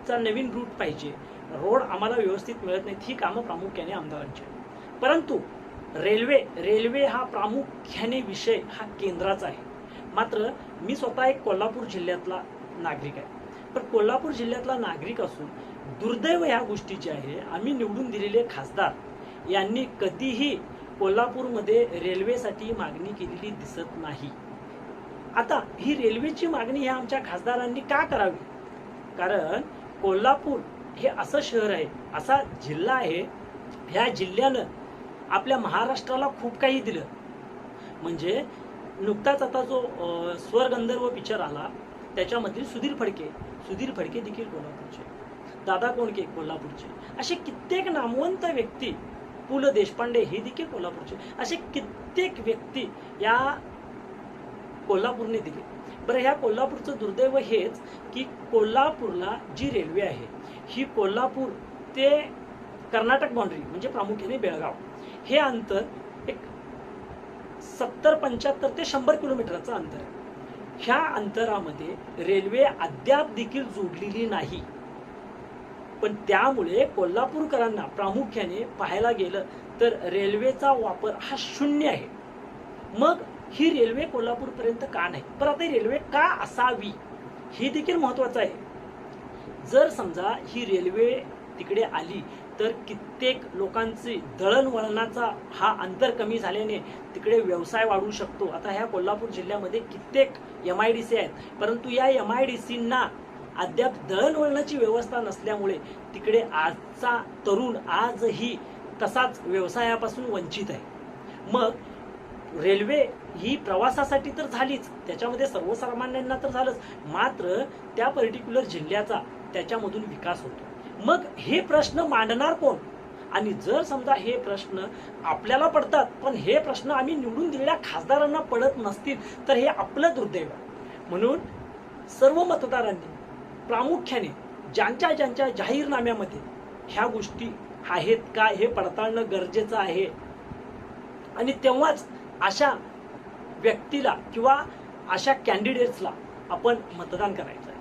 चा नवीन रूट पाहिजे, रोड आम्हाला व्यवस्थित मिळत नाहीत, ही कामं प्रामुख्याने आमदारांची आहेत. परंतु रेल्वे हा प्रामुख्याने विषय हा केंद्राचा आहे. मात्र मी स्वतः एक कोल्हापूर जिल्ह्यातला नागरिक आहे. पण कोल्हापूर जिल्ह्यातला नागरिक असून दुर्दैव ह्या गोष्टीची आहे, आम्ही निवडून दिलेले खासदार यांनी कधीही कोल्हापूरमध्ये रेल्वेसाठी मागणी केलेली दिसत नाही. आता ही रेल्वेची मागणी ह्या आमच्या खासदारांनी का करावी? कारण कोल्हापूर हे असं शहर आहे, असा जिल्हा आहे, ह्या जिल्ह्यानं आपल्या महाराष्ट्राला खूप काही दिलं. म्हणजे नुकताच आता जो स्वर्गंधर्व पिक्चर आला त्याच्यामधील सुधीर फडके देखील कोल्हापूरचे, दादा कोंडके कोल्हापूरचे, असे कित्येक नामवंत व्यक्ती, पु ल देशपांडे हे देखील कोल्हापूरचे, असे कित्येक व्यक्ती या कोल्हापूरने दिले. बरं, ह्या कोल्हापूरचं दुर्दैव हेच की कोल्हापूरला जी रेल्वे आहे ही कोल्हापूर ते कर्नाटक बाउंड्री म्हणजे प्रामुख्याने बेळगाव हे अंतर एक 70-75 ते 100 किलोमीटरचं अंतर आहे. ह्या अंतरामध्ये रेल्वे अद्याप देखील जोडलेली नाही. पण त्यामुळे कोल्हापूरकरांना प्रामुख्याने पाहायला गेलं तर रेल्वेचा वापर हा शून्य आहे. मग ही रेल्वे कोल्हापूरपर्यंत का नाही? पण आता रेल्वे का असावी हे देखील महत्वाचं आहे. जर समजा ही रेल्वे तिकडे आली तर कित्येक लोकांची दळणवळणाचा हा अंतर कमी झाल्याने तिकडे व्यवसाय वाढू शकतो. आता ह्या कोल्हापूर जिल्ह्यामध्ये कित्येक MIDC आहेत, परंतु या MIDCना अद्याप दळणवळणाची व्यवस्था नसल्यामुळे तिकडे आजचा तरुण आजही तसाच व्यवसायापासून वंचित आहे. मग रेल्वे ही प्रवासासाठी तर झालीच, त्याच्यामध्ये सर्वसामान्यांना तर झालंच, मात्र त्या पर्टिक्युलर जिल्ह्याचा त्याच्यामधून विकास होतो. मग हे प्रश्न मांडणार कोण? आणि जर समजा हे प्रश्न आपल्याला पडतात पण हे प्रश्न आम्ही निवडून दिलेल्या खासदारांना पडत नसतील तर हे आपलं दुर्दैव आहे. म्हणून सर्व मतदारांनी प्रामुख्याने ज्यांच्या जाहीरनाम्यामध्ये ह्या गोष्टी आहेत का हे पडताळणं गरजेचं आहे. आणि तेव्हाच अशा व्यक्तीला किंवा अशा कॅन्डिडेट्सला आपण मतदान करायचं.